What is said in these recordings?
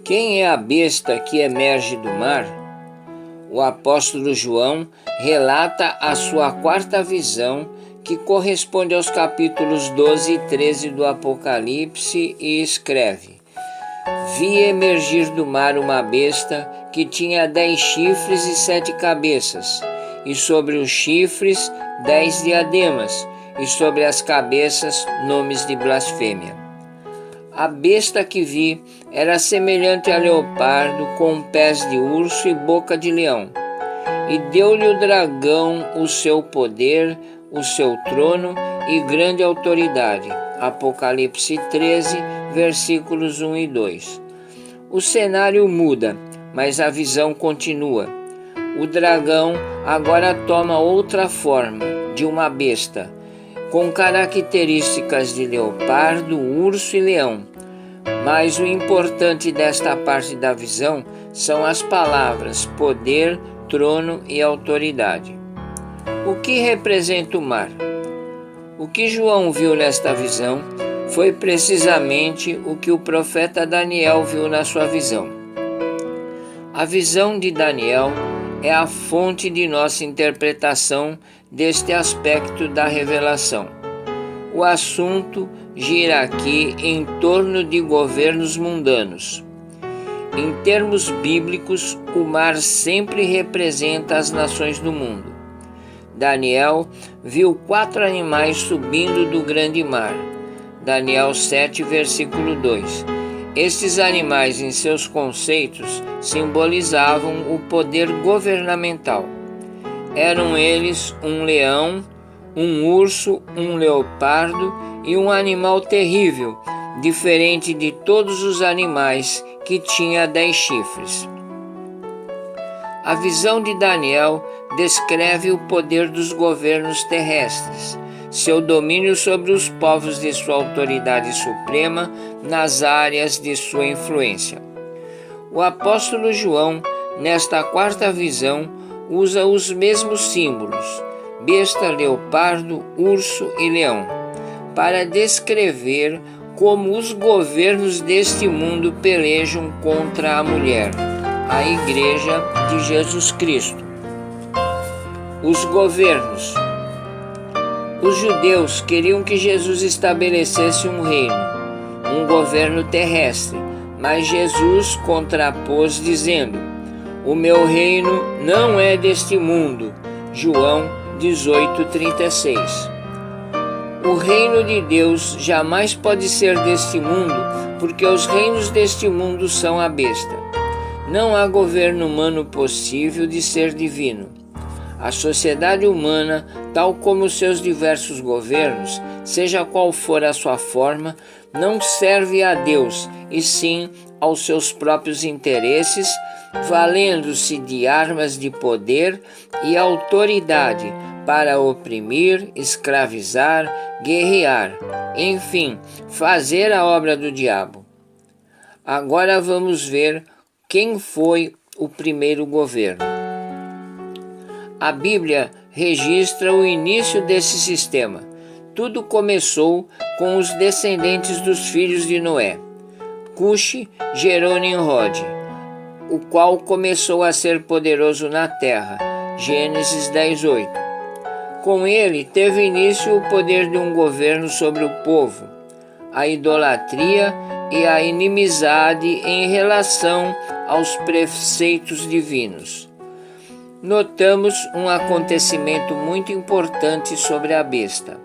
Quem é a besta que emerge do mar? O apóstolo João relata a sua quarta visão, que corresponde aos capítulos 12 e 13 do Apocalipse, e escreve: Vi emergir do mar uma besta que tinha 10 chifres e 7 cabeças, e sobre os chifres 10 diademas, e sobre as cabeças nomes de blasfêmia. A besta que vi era semelhante a leopardo, com pés de urso e boca de leão. E deu-lhe o dragão o seu poder, o seu trono e grande autoridade. Apocalipse 13, versículos 1 e 2. O cenário muda, mas a visão continua. O dragão agora toma outra forma, de uma besta, com características de leopardo, urso e leão. Mas o importante desta parte da visão são as palavras poder, trono e autoridade. O que representa o mar? O que João viu nesta visão foi precisamente o que o profeta Daniel viu na sua visão. A visão de Daniel é a fonte de nossa interpretação deste aspecto da revelação. O assunto gira aqui em torno de governos mundanos. Em termos bíblicos, o mar sempre representa as nações do mundo. Daniel viu 4 animais subindo do grande mar. Daniel 7, versículo 2. Estes animais, em seus conceitos, simbolizavam o poder governamental. Eram eles um leão, um urso, um leopardo e um animal terrível, diferente de todos os animais, que tinha 10 chifres. A visão de Daniel descreve o poder dos governos terrestres, seu domínio sobre os povos de sua autoridade suprema nas áreas de sua influência. O apóstolo João, nesta quarta visão, usa os mesmos símbolos, besta, leopardo, urso e leão, para descrever como os governos deste mundo pelejam contra a mulher, a Igreja de Jesus Cristo. Os governos. Os judeus queriam que Jesus estabelecesse um reino, um governo terrestre, mas Jesus contrapôs dizendo: o meu reino não é deste mundo. João 18:36. O reino de Deus jamais pode ser deste mundo, porque os reinos deste mundo são a besta. Não há governo humano possível de ser divino. A sociedade humana, tal como seus diversos governos, seja qual for a sua forma, não serve a Deus, e sim aos seus próprios interesses, valendo-se de armas de poder e autoridade para oprimir, escravizar, guerrear, enfim, fazer a obra do diabo. Agora vamos ver quem foi o primeiro governo. A Bíblia registra o início desse sistema. Tudo começou com os descendentes dos filhos de Noé. Cuxi gerou Nimrod, o qual começou a ser poderoso na terra. Gênesis 10:8. Com ele teve início o poder de um governo sobre o povo, a idolatria e a inimizade em relação aos preceitos divinos. Notamos um acontecimento muito importante sobre a besta.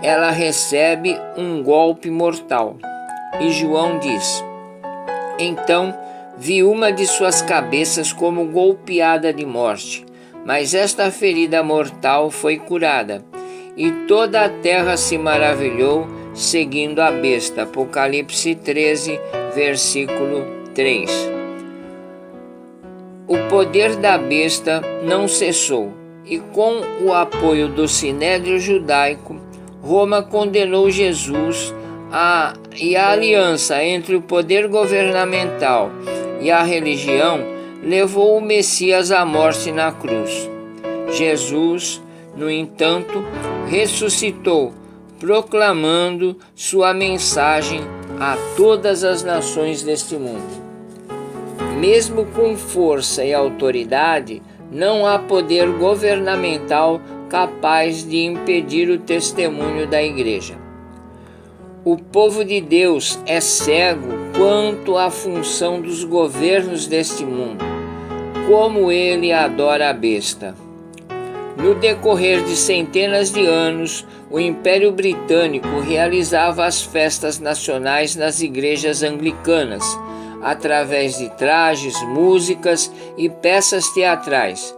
Ela recebe um golpe mortal. E João diz: então vi uma de suas cabeças como golpeada de morte, mas esta ferida mortal foi curada, e toda a terra se maravilhou, seguindo a besta. Apocalipse 13, versículo 3. O poder da besta não cessou, e com o apoio do Sinédrio judaico, Roma condenou Jesus e a aliança entre o poder governamental e a religião levou o Messias à morte na cruz. Jesus, no entanto, ressuscitou, proclamando sua mensagem a todas as nações deste mundo. Mesmo com força e autoridade, não há poder governamental capaz de impedir o testemunho da Igreja. O povo de Deus é cego quanto à função dos governos deste mundo, como ele adora a besta. No decorrer de centenas de anos, o Império Britânico realizava as festas nacionais nas igrejas anglicanas, através de trajes, músicas e peças teatrais,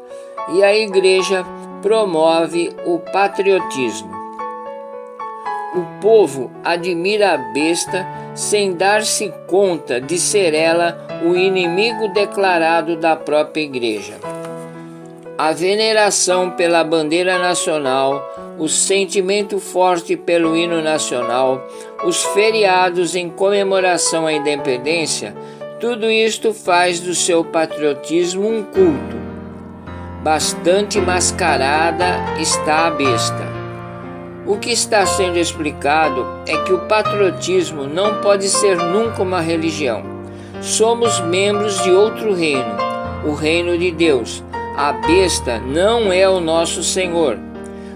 e a Igreja promove o patriotismo. O povo admira a besta sem dar-se conta de ser ela o inimigo declarado da própria Igreja. A veneração pela bandeira nacional, o sentimento forte pelo hino nacional, os feriados em comemoração à independência, tudo isto faz do seu patriotismo um culto. Bastante mascarada está a besta. O que está sendo explicado é que o patriotismo não pode ser nunca uma religião. Somos membros de outro reino, o reino de Deus. A besta não é o nosso Senhor.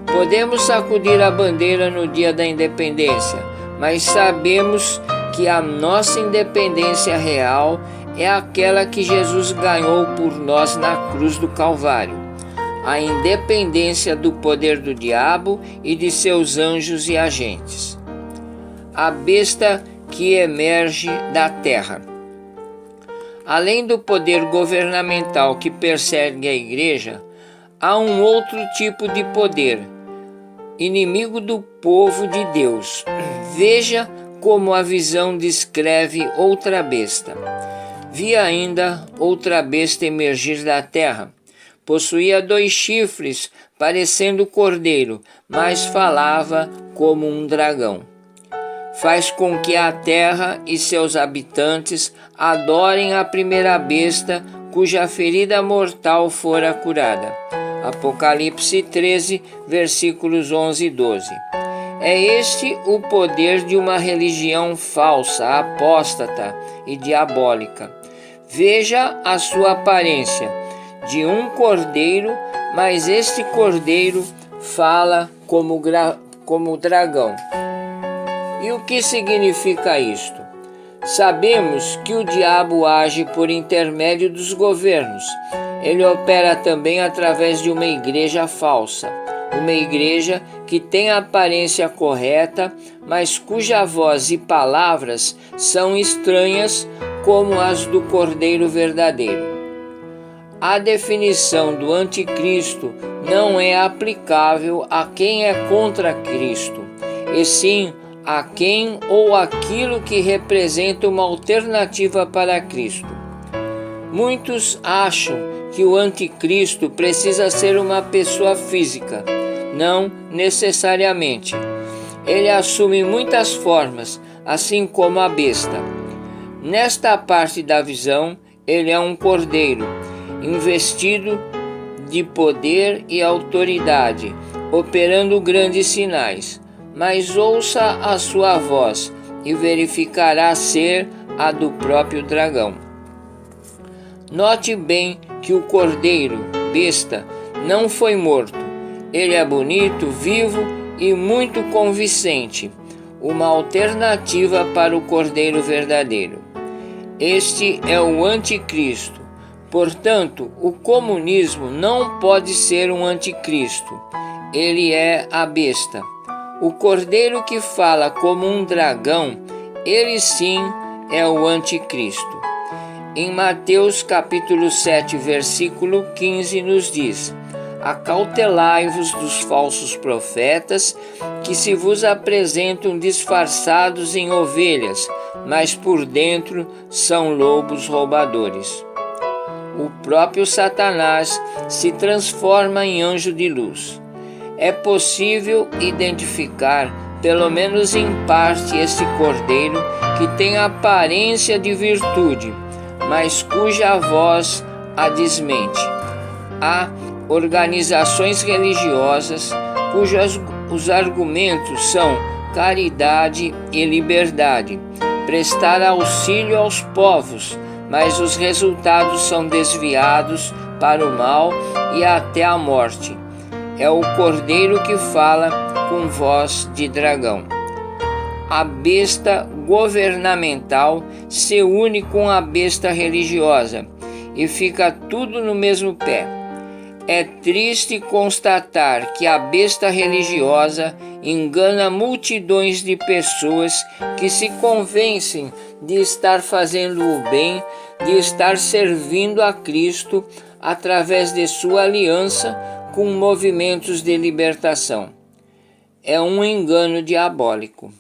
Podemos sacudir a bandeira no dia da independência, mas sabemos que a nossa independência real é aquela que Jesus ganhou por nós na cruz do Calvário. A independência do poder do diabo e de seus anjos e agentes. A besta que emerge da terra. Além do poder governamental que persegue a Igreja, há um outro tipo de poder, inimigo do povo de Deus. Veja como a visão descreve outra besta. Vi ainda outra besta emergir da terra. Possuía 2 chifres, parecendo cordeiro, mas falava como um dragão. Faz com que a terra e seus habitantes adorem a primeira besta, cuja ferida mortal fora curada. Apocalipse 13, versículos 11 e 12. É este o poder de uma religião falsa, apóstata e diabólica. Veja a sua aparência, de um cordeiro, mas este cordeiro fala como dragão. E o que significa isto? Sabemos que o diabo age por intermédio dos governos. Ele opera também através de uma igreja falsa. Uma igreja que tem a aparência correta, mas cuja voz e palavras são estranhas como as do Cordeiro verdadeiro. A definição do anticristo não é aplicável a quem é contra Cristo, e sim a quem ou aquilo que representa uma alternativa para Cristo. Muitos acham que o anticristo precisa ser uma pessoa física. Não necessariamente. Ele assume muitas formas, assim como a besta. Nesta parte da visão, ele é um cordeiro, investido de poder e autoridade, operando grandes sinais. Mas ouça a sua voz e verificará ser a do próprio dragão. Note bem que o cordeiro, besta, não foi morto. Ele é bonito, vivo e muito convincente, uma alternativa para o cordeiro verdadeiro. Este é o anticristo. Portanto, o comunismo não pode ser um anticristo. Ele é a besta. O cordeiro que fala como um dragão, ele sim é o anticristo. Em Mateus capítulo 7, versículo 15 nos diz: acautelai-vos dos falsos profetas, que se vos apresentam disfarçados em ovelhas, mas por dentro são lobos roubadores. O próprio Satanás se transforma em anjo de luz. É possível identificar, pelo menos em parte, este cordeiro que tem a aparência de virtude, mas cuja voz a desmente. Há organizações religiosas cujos os argumentos são caridade e liberdade, prestar auxílio aos povos, mas os resultados são desviados para o mal e até a morte. É o cordeiro que fala com voz de dragão. A besta governamental se une com a besta religiosa e fica tudo no mesmo pé. É triste constatar que a besta religiosa engana multidões de pessoas que se convencem de estar fazendo o bem, de estar servindo a Cristo através de sua aliança com movimentos de libertação. É um engano diabólico.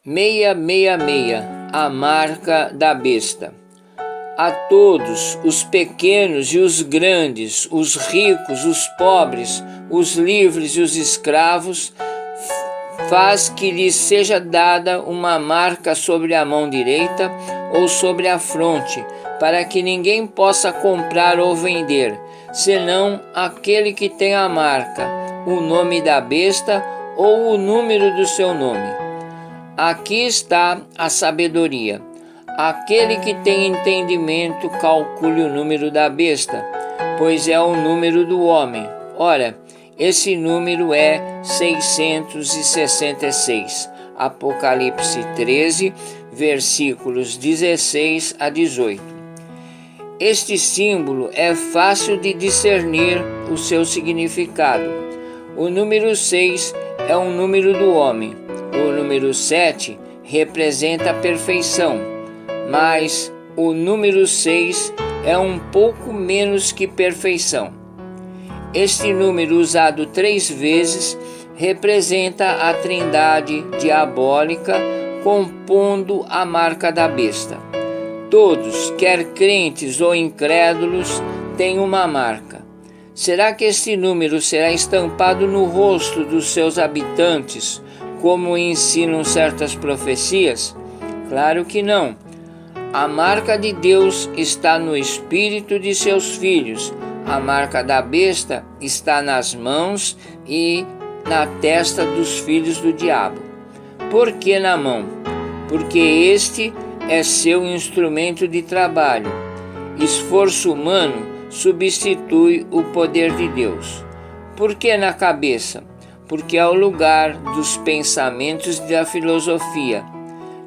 666, a marca da besta. A todos, os pequenos e os grandes, os ricos, os pobres, os livres e os escravos, faz que lhes seja dada uma marca sobre a mão direita ou sobre a fronte, para que ninguém possa comprar ou vender, senão aquele que tem a marca, o nome da besta ou o número do seu nome. Aqui está a sabedoria. Aquele que tem entendimento calcule o número da besta, pois é o número do homem. Ora, esse número é 666. Apocalipse 13, versículos 16 a 18. Este símbolo é fácil de discernir o seu significado. O número 6 é um número do homem. O número 7 representa a perfeição, mas o número 6 é um pouco menos que perfeição. Este número, usado 3 vezes, representa a trindade diabólica compondo a marca da besta. Todos, quer crentes ou incrédulos, têm uma marca. Será que este número será estampado no rosto dos seus habitantes, como ensinam certas profecias? Claro que não. A marca de Deus está no espírito de seus filhos. A marca da besta está nas mãos e na testa dos filhos do diabo. Por que na mão? Porque este é seu instrumento de trabalho. Esforço humano substitui o poder de Deus. Por que na cabeça? Porque é o lugar dos pensamentos e da filosofia.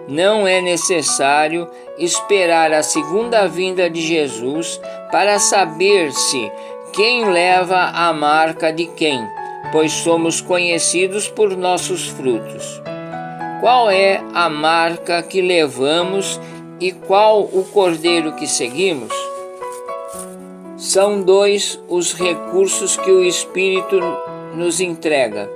Não é necessário esperar a segunda vinda de Jesus para saber-se quem leva a marca de quem, pois somos conhecidos por nossos frutos. Qual é a marca que levamos e qual o cordeiro que seguimos? São 2 os recursos que o Espírito nos entrega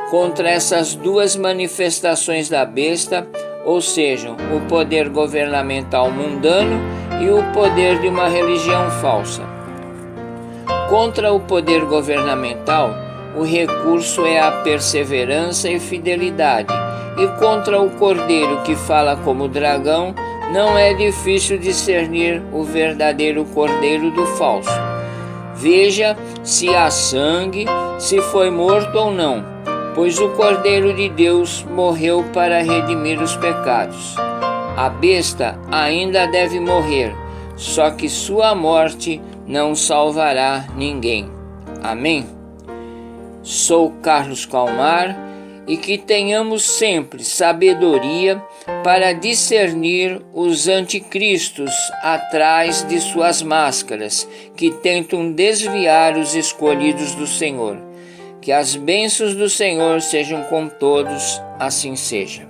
contra essas 2 manifestações da besta, ou seja, o poder governamental mundano e o poder de uma religião falsa. Contra o poder governamental, o recurso é a perseverança e fidelidade, e contra o cordeiro que fala como dragão, não é difícil discernir o verdadeiro cordeiro do falso. Veja se há sangue, se foi morto ou não, pois o Cordeiro de Deus morreu para redimir os pecados. A besta ainda deve morrer, só que sua morte não salvará ninguém. Amém? Sou Carlos Calmar e que tenhamos sempre sabedoria para discernir os anticristos atrás de suas máscaras, que tentam desviar os escolhidos do Senhor. Que as bênçãos do Senhor sejam com todos, assim seja.